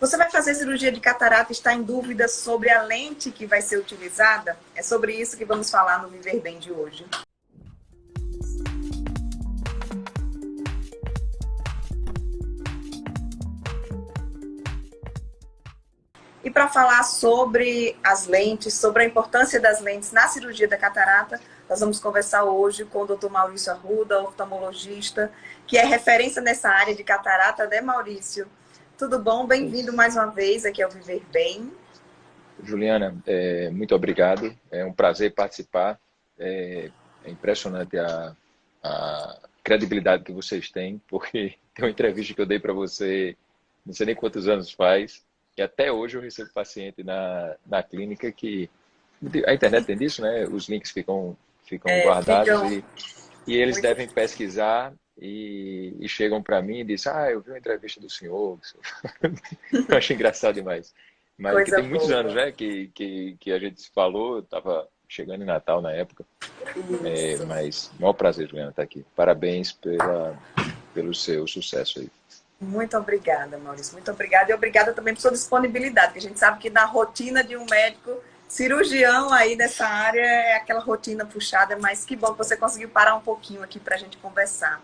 Você vai fazer cirurgia de catarata e está em dúvida sobre a lente que vai ser utilizada? É sobre isso que vamos falar no Viver Bem de hoje. E para falar sobre as lentes, sobre a importância das lentes na cirurgia da catarata, nós vamos conversar hoje com o Dr. Maurício Arruda, oftalmologista, que é referência nessa área de catarata, né, Maurício? Tudo bom? Bem-vindo mais uma vez aqui ao Viver Bem. Juliana, muito obrigado. É um prazer participar. É impressionante a credibilidade que vocês têm, porque tem uma entrevista que eu dei para você, não sei nem quantos anos faz, e até hoje eu recebo paciente na clínica que... A internet tem disso, né? Os links ficam guardados e eles muito... devem pesquisar e chegam para mim e dizem, eu vi uma entrevista do senhor. Eu acho engraçado demais. Mas que Coisa tem muitos boa. anos, né, que a gente se falou, eu estava chegando em Natal na época. Mas o maior prazer, Juliana, estar aqui. Parabéns pelo seu sucesso aí. Muito obrigada, Maurício. Muito obrigada. E obrigada também por sua disponibilidade, porque a gente sabe que na rotina de um médico cirurgião aí dessa área é aquela rotina puxada, mas que bom que você conseguiu parar um pouquinho aqui para a gente conversar.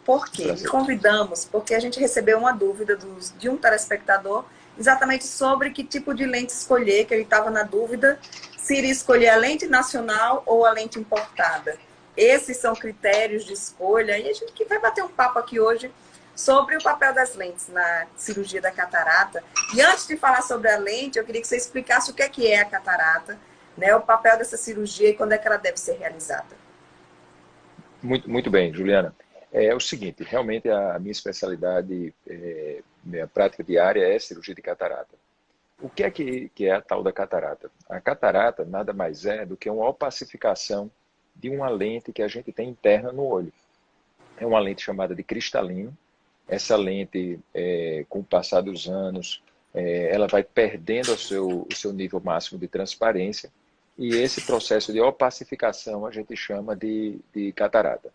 Por quê? E convidamos porque a gente recebeu uma dúvida de um telespectador exatamente sobre que tipo de lente escolher, que ele estava na dúvida se iria escolher a lente nacional ou a lente importada. Esses são critérios de escolha e a gente que vai bater um papo aqui hoje sobre o papel das lentes na cirurgia da catarata. E antes de falar sobre a lente, eu queria que você explicasse o que é a catarata, né, o papel dessa cirurgia e quando é que ela deve ser realizada. Muito bem, Juliana. É o seguinte, realmente a minha especialidade, minha prática diária é cirurgia de catarata. O que é a tal da catarata? A catarata nada mais é do que uma opacificação de uma lente que a gente tem interna no olho. É uma lente chamada de cristalino. Essa lente, com o passar dos anos, ela vai perdendo o seu nível máximo de transparência e esse processo de opacificação a gente chama de catarata.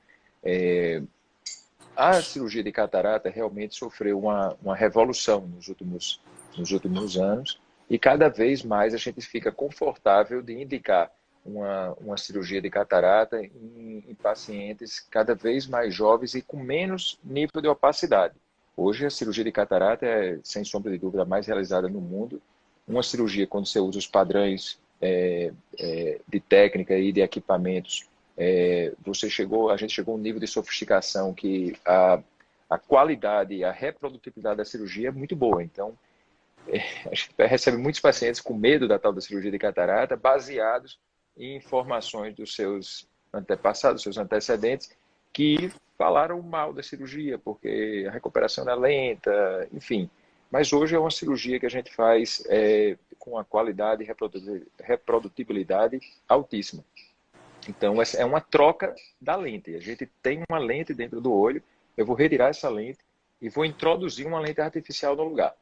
A cirurgia de catarata realmente sofreu uma revolução nos últimos anos e cada vez mais a gente fica confortável de indicar uma cirurgia de catarata em pacientes cada vez mais jovens e com menos nível de opacidade. Hoje a cirurgia de catarata é, sem sombra de dúvida, a mais realizada no mundo. Uma cirurgia, quando você usa os padrões de técnica e de equipamentos, a gente chegou a um nível de sofisticação que a qualidade e a reprodutibilidade da cirurgia é muito boa. Então, a gente recebe muitos pacientes com medo da tal da cirurgia de catarata, baseados em informações dos seus antepassados, seus antecedentes, que falaram mal da cirurgia, porque a recuperação era lenta, enfim. Mas hoje é uma cirurgia que a gente faz com a qualidade e reprodutibilidade altíssima. Então, é uma troca da lente. A gente tem uma lente dentro do olho, eu vou retirar essa lente e vou introduzir uma lente artificial no lugar.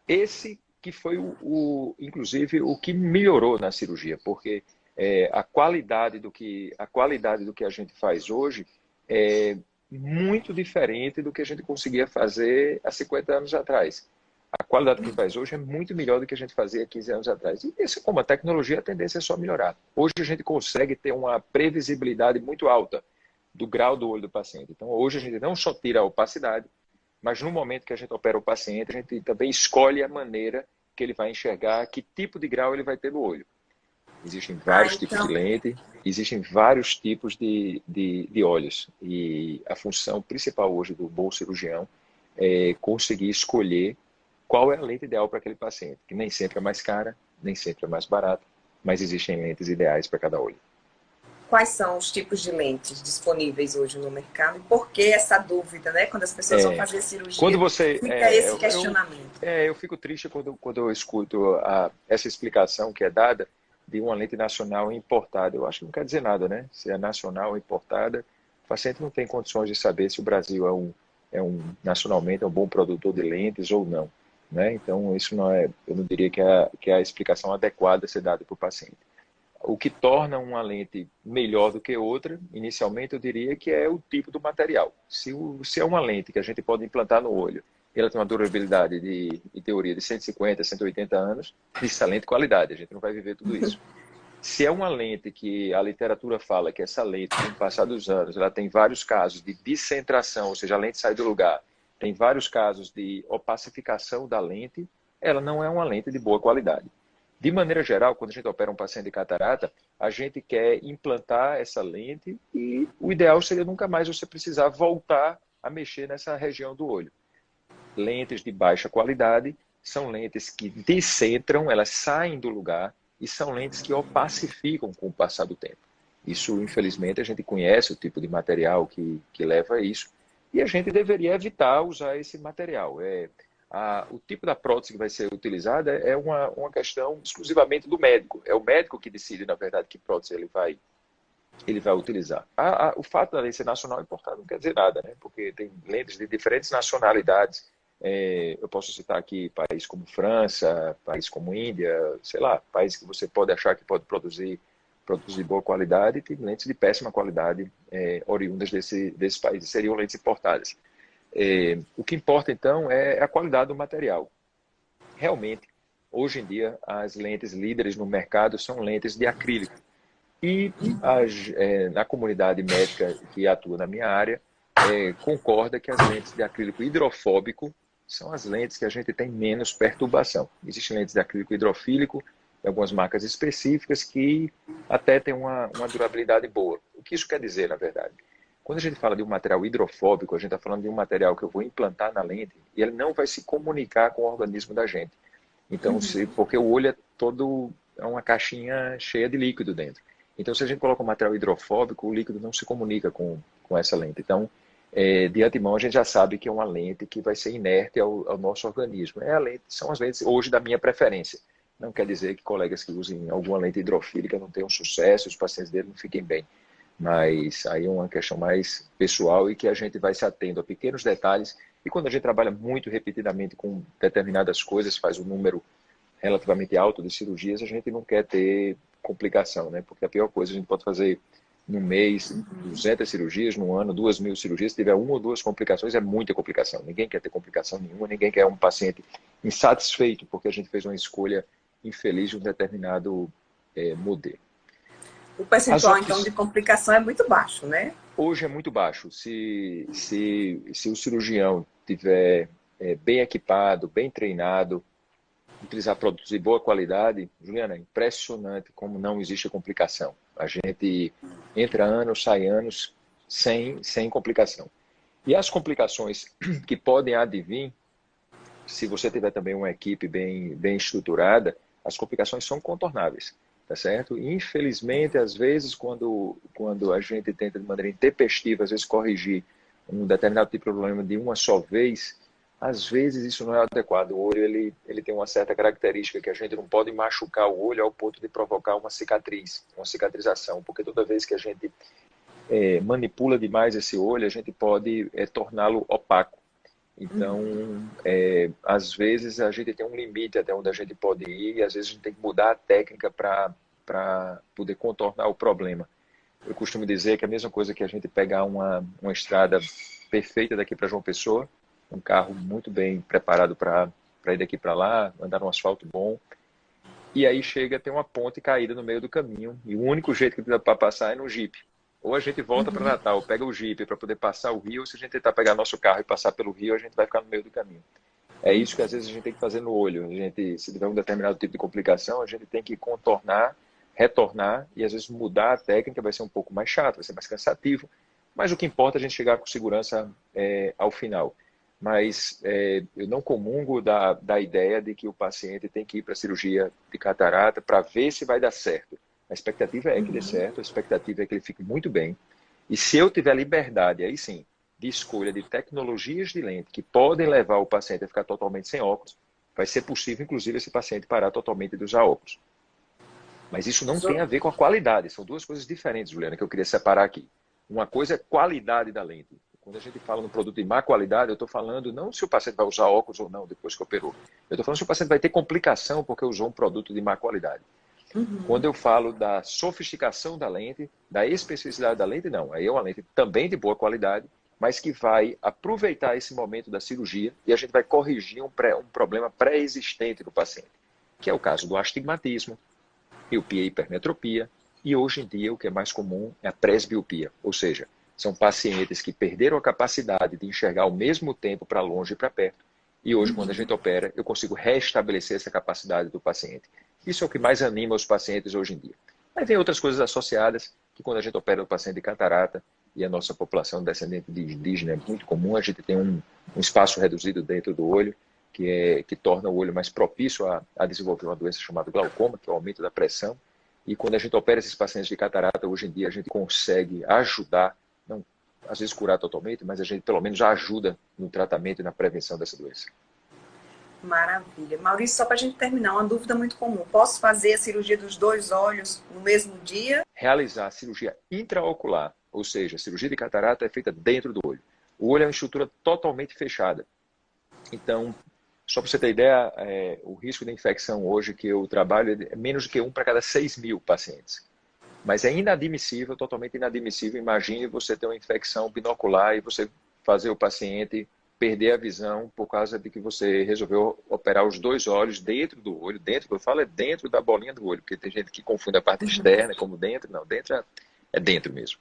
Esse que foi, inclusive, o que melhorou na cirurgia, porque a qualidade do que a gente faz hoje é muito diferente do que a gente conseguia fazer há 50 anos atrás. A qualidade que faz hoje é muito melhor do que a gente fazia há 15 anos atrás. E isso, como a tecnologia, a tendência é só melhorar. Hoje a gente consegue ter uma previsibilidade muito alta do grau do olho do paciente. Então, hoje a gente não só tira a opacidade, mas no momento que a gente opera o paciente, a gente também escolhe a maneira que ele vai enxergar, que tipo de grau ele vai ter no olho. Existem vários tipos de lente, existem vários tipos de olhos. E a função principal hoje do bom cirurgião é conseguir escolher qual é a lente ideal para aquele paciente, que nem sempre é mais cara, nem sempre é mais barata, mas existem lentes ideais para cada olho. Quais são os tipos de lentes disponíveis hoje no mercado e por que essa dúvida, né? Quando as pessoas vão fazer cirurgia, fica esse questionamento. Eu fico triste quando eu escuto essa explicação que é dada de uma lente nacional importada. Eu acho que não quer dizer nada, né? Se é nacional ou importada, o paciente não tem condições de saber se o Brasil nacionalmente é um bom produtor de lentes ou não. Né? Então, isso não é, eu não diria que é a explicação adequada a ser dada para o paciente. O que torna uma lente melhor do que outra, inicialmente eu diria que é o tipo do material. Se é uma lente que a gente pode implantar no olho, e ela tem uma durabilidade em teoria, de 150, 180 anos, de excelente qualidade. A gente não vai viver tudo isso. Se é uma lente que a literatura fala que essa lente, com o passar dos anos, ela tem vários casos de descentração, ou seja, a lente sai do lugar, tem vários casos de opacificação da lente, ela não é uma lente de boa qualidade. De maneira geral, quando a gente opera um paciente de catarata, a gente quer implantar essa lente e o ideal seria nunca mais você precisar voltar a mexer nessa região do olho. Lentes de baixa qualidade são lentes que descentram, elas saem do lugar e são lentes que opacificam com o passar do tempo. Isso, infelizmente, a gente conhece o tipo de material que leva a isso e a gente deveria evitar usar esse material. O tipo da prótese que vai ser utilizada é uma questão exclusivamente do médico. É o médico que decide, na verdade, que prótese ele vai utilizar. O fato da lei ser nacional importada não quer dizer nada, né? Porque tem lentes de diferentes nacionalidades. Eu posso citar aqui países como França, países como Índia, sei lá, países que você pode achar que pode produzir boa qualidade, e tem lentes de péssima qualidade oriundas desses países, seriam lentes importadas. O que importa, então, é a qualidade do material. Realmente, hoje em dia, as lentes líderes no mercado são lentes de acrílico. E na comunidade médica que atua na minha área, concorda que as lentes de acrílico hidrofóbico são as lentes que a gente tem menos perturbação. Existem lentes de acrílico hidrofílico, algumas marcas específicas que até têm uma durabilidade boa. O que isso quer dizer, na verdade? Quando a gente fala de um material hidrofóbico, a gente está falando de um material que eu vou implantar na lente e ele não vai se comunicar com o organismo da gente. Então, porque o olho é uma caixinha cheia de líquido dentro. Então, se a gente coloca um material hidrofóbico, o líquido não se comunica com essa lente. Então, de antemão, a gente já sabe que é uma lente que vai ser inerte ao nosso organismo. São as lentes hoje da minha preferência. Não quer dizer que colegas que usem alguma lente hidrofílica não tenham sucesso, os pacientes dele não fiquem bem. Mas aí é uma questão mais pessoal e que a gente vai se atendo a pequenos detalhes. E quando a gente trabalha muito repetidamente com determinadas coisas, faz um número relativamente alto de cirurgias, a gente não quer ter complicação, né? Porque a pior coisa a gente pode fazer no mês 200 cirurgias, no ano 2.000 cirurgias, se tiver uma ou duas complicações, é muita complicação. Ninguém quer ter complicação nenhuma, ninguém quer um paciente insatisfeito porque a gente fez uma escolha infeliz de um determinado modelo. O percentual, então, de complicação é muito baixo, né? Hoje é muito baixo. Se o cirurgião tiver bem equipado, bem treinado, utilizar produtos de boa qualidade, Juliana, é impressionante como não existe complicação. A gente entra anos, sai anos sem complicação. E as complicações que podem advir, se você tiver também uma equipe bem estruturada, as complicações são contornáveis. Tá certo? Infelizmente, às vezes, quando a gente tenta de maneira intempestiva, às vezes corrigir um determinado tipo de problema de uma só vez, às vezes isso não é adequado. O olho ele tem uma certa característica que a gente não pode machucar o olho ao ponto de provocar uma cicatrização, porque toda vez que a gente manipula demais esse olho, a gente pode torná-lo opaco. Então, às vezes a gente tem um limite até onde a gente pode ir e às vezes a gente tem que mudar a técnica para poder contornar o problema. Eu costumo dizer que é a mesma coisa que a gente pegar uma estrada perfeita daqui para João Pessoa, um carro muito bem preparado para ir daqui para lá, andar num asfalto bom, e aí chega a ter uma ponte caída no meio do caminho e o único jeito que dá para passar é no Jeep. Ou a gente volta para Natal, pega o Jeep para poder passar o rio, ou se a gente tentar pegar nosso carro e passar pelo rio, a gente vai ficar no meio do caminho. É isso que às vezes a gente tem que fazer no olho. A gente, se tiver um determinado tipo de complicação, a gente tem que contornar, retornar e às vezes mudar a técnica, vai ser um pouco mais chato, vai ser mais cansativo, mas o que importa é a gente chegar com segurança ao final. Mas eu não comungo da ideia de que o paciente tem que ir para a cirurgia de catarata para ver se vai dar certo. A expectativa é que dê certo, a expectativa é que ele fique muito bem. E se eu tiver liberdade, aí sim, de escolha de tecnologias de lente que podem levar o paciente a ficar totalmente sem óculos, vai ser possível, inclusive, esse paciente parar totalmente de usar óculos. Mas isso não tem a ver com a qualidade. São duas coisas diferentes, Juliana, que eu queria separar aqui. Uma coisa é qualidade da lente. Quando a gente fala no produto de má qualidade, eu estou falando não se o paciente vai usar óculos ou não depois que operou. Eu estou falando se o paciente vai ter complicação porque usou um produto de má qualidade. Quando eu falo da sofisticação da lente, da especificidade da lente, não. Aí é uma lente também de boa qualidade, mas que vai aproveitar esse momento da cirurgia e a gente vai corrigir um problema pré-existente do paciente, que é o caso do astigmatismo, miopia e hipermetropia, e hoje em dia o que é mais comum é a presbiopia, ou seja, são pacientes que perderam a capacidade de enxergar ao mesmo tempo para longe e para perto, e hoje quando a gente opera, eu consigo restabelecer essa capacidade do paciente. Isso é o que mais anima os pacientes hoje em dia. Aí vem outras coisas associadas, que quando a gente opera o paciente de catarata, e a nossa população descendente de indígena é muito comum, a gente tem um espaço reduzido dentro do olho, que torna o olho mais propício a desenvolver uma doença chamada glaucoma, que é o aumento da pressão. E quando a gente opera esses pacientes de catarata, hoje em dia a gente consegue ajudar, não às vezes curar totalmente, mas a gente pelo menos ajuda no tratamento e na prevenção dessa doença. Maravilha. Maurício, só para a gente terminar, uma dúvida muito comum. Posso fazer a cirurgia dos 2 olhos no mesmo dia? Realizar a cirurgia intraocular, ou seja, a cirurgia de catarata é feita dentro do olho. O olho é uma estrutura totalmente fechada. Então, só para você ter ideia, o risco de infecção hoje que eu trabalho é menos do que 1 para cada 6.000 pacientes. Mas é inadmissível, totalmente inadmissível. Imagine você ter uma infecção binocular e você fazer o paciente perder a visão por causa de que você resolveu operar os 2 olhos dentro do olho. Dentro, eu falo, é dentro da bolinha do olho, porque tem gente que confunde a parte externa como dentro. Não, dentro é dentro mesmo.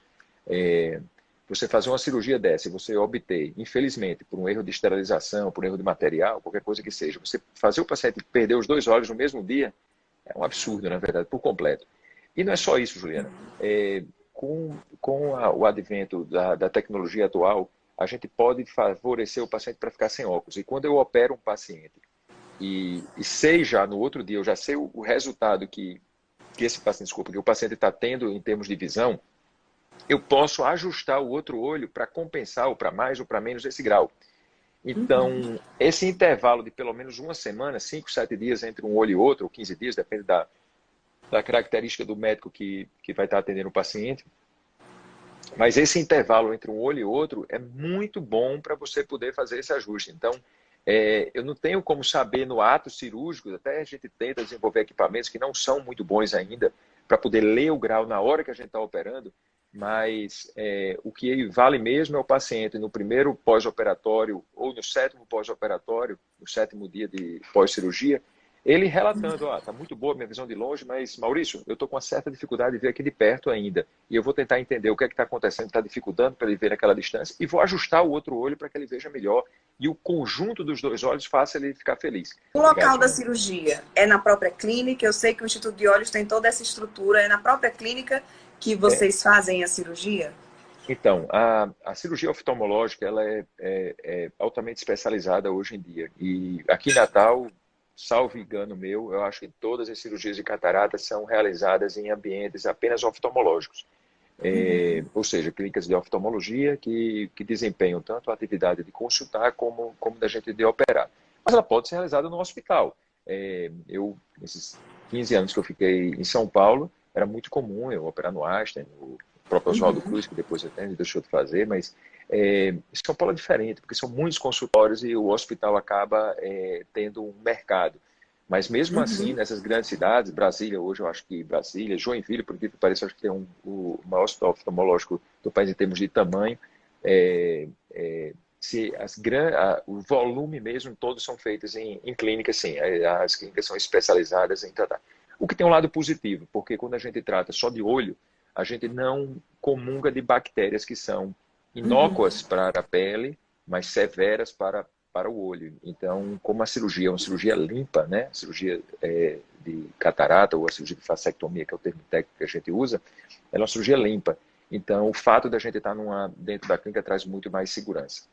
Você fazer uma cirurgia dessa e você obter, infelizmente, por um erro de esterilização, por um erro de material, qualquer coisa que seja, você fazer o paciente perder os 2 olhos no mesmo dia, é um absurdo, na verdade, por completo. E não é só isso, Juliana. Com o advento da tecnologia atual, a gente pode favorecer o paciente para ficar sem óculos. E quando eu opero um paciente e sei já no outro dia, eu já sei o resultado que esse paciente, desculpa, que o paciente está tendo em termos de visão, eu posso ajustar o outro olho para compensar ou para mais ou para menos esse grau. Então, esse intervalo de pelo menos uma semana, 5, 7 dias entre um olho e outro, ou 15 dias, depende da característica do médico que vai estar atendendo o paciente. Mas esse intervalo entre um olho e outro é muito bom para você poder fazer esse ajuste. Então, eu não tenho como saber no ato cirúrgico, até a gente tenta desenvolver equipamentos que não são muito bons ainda, para poder ler o grau na hora que a gente está operando, mas o que vale mesmo é o paciente no primeiro pós-operatório ou no 7º pós-operatório, no 7º dia de pós-cirurgia, ele relatando, está muito boa a minha visão de longe, mas, Maurício, eu estou com uma certa dificuldade de ver aqui de perto ainda. E eu vou tentar entender o que é que está acontecendo, está dificultando para ele ver naquela distância, e vou ajustar o outro olho para que ele veja melhor. E o conjunto dos 2 olhos faça ele ficar feliz. O local da cirurgia é na própria clínica? Eu sei que o Instituto de Olhos tem toda essa estrutura. É na própria clínica que vocês fazem a cirurgia? Então, a cirurgia oftalmológica ela é altamente especializada hoje em dia. E aqui em Natal, salvo engano meu, eu acho que todas as cirurgias de catarata são realizadas em ambientes apenas oftalmológicos. Ou seja, clínicas de oftalmologia que desempenham tanto a atividade de consultar como da gente de operar. Mas ela pode ser realizada no hospital. Nesses 15 anos que eu fiquei em São Paulo, era muito comum eu operar no Einstein, no próprio Oswaldo Cruz, que depois até deixou de fazer, mas São Paulo é diferente, porque são muitos consultórios e o hospital acaba tendo um mercado. Mas mesmo assim, nessas grandes cidades, Brasília, hoje eu acho que Brasília, Joinville, por que parece, acho que tem o maior hospital oftalmológico do país em termos de tamanho, o volume mesmo, todos são feitos em clínicas, sim, as clínicas são especializadas em tratar. O que tem um lado positivo, porque quando a gente trata só de olho, a gente não comunga de bactérias que são inócuas para a pele, mas severas para o olho. Então, como a cirurgia é uma cirurgia limpa, né? A cirurgia de catarata ou a cirurgia de fasectomia, que é o termo técnico que a gente usa, ela é uma cirurgia limpa. Então, o fato da gente estar dentro da clínica traz muito mais segurança.